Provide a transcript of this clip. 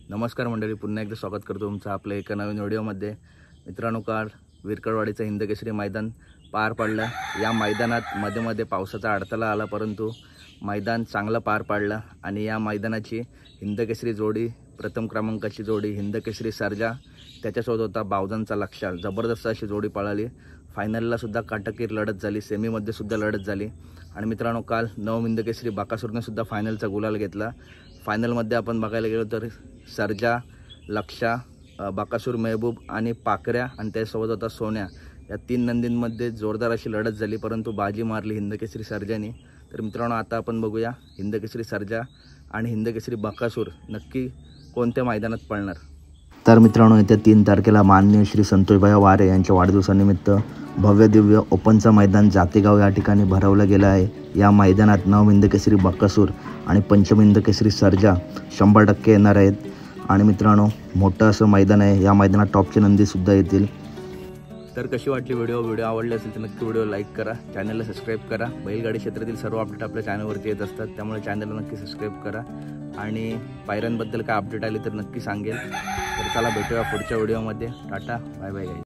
नमस्कार मंडळी, पुन्हा एकदा स्वागत करतो तुमचं आपल्या एका नवीन व्हिडिओमध्ये। मित्रांनो, काल विरकरवाडीचं हिंदकेसरी मैदान पार पडलं। या मैदानात मध्ये मध्ये पावसाचा अडथळा आला, परंतु मैदान चांगलं पार पडलं आणि या मैदानाची हिंदकेसरी जोडी, प्रथम क्रमांकाची जोडी हिंदकेसरी सर्जा, त्याच्यासोबत होता बावधनचा लक्ष्या। जबरदस्त अशी जोडी पळाली। फायनलला सुद्धा काटकीर लढत झाली, सेमीमध्ये सुद्धा लढत झाली। आणि मित्रांनो, काल नवम हिंदकेसरी बकासूरने सुद्धा फायनलचा गुलाल घेतला। फायनलमध्ये आपण बघायला गेलो तर सर्जा, लक्ष्या, बकासूर, महबूब आणि पाकऱ्या आणि त्यासोबत होता सोन्या, या तीन नंदींमध्ये जोरदार अशी लढत झाली, परंतु बाजी मारली हिंदकेसरी सर्जाने। तर मित्रांनो, आता आपण बघूया हिंदकेसरी सर्जा आणि हिंदकेसरी बकासूर नक्की कोणत्या मैदानात पळणार। तर मित्रांनो, येत्या 3 तारखेला माननीय श्री संतोषभाई वारे यांच्या वाढदिवसानिमित्त भव्य दिव्य ओपनचं मैदान जातेगाव या ठिकाणी भरवलं गेलं आहे। या मैदानात नवम हिंदकेसरी बकासूर आणि पंचम हिंदकेसरी सर्जा 100% येणार आहेत। आणि मित्रांनो, मोठं असं मैदान आहे। या मैदानात टॉपचे नंदीसुद्धा येतील। तर कशी वाटली व्हिडिओ आवडली असेल तर नक्की व्हिडिओ लाईक करा, चॅनलला सबस्क्राईब करा। बैलगाडी क्षेत्रातील सर्व अपडेट आपल्या चॅनलवरती येत असतात, त्यामुळे चॅनलला नक्की सबस्क्राईब करा। आणि पायऱ्यांबद्दल काय अपडेट आली तर नक्की सांगेल। तर चला, भेटूया पुढच्या व्हिडिओमध्ये। Tata, bye bye.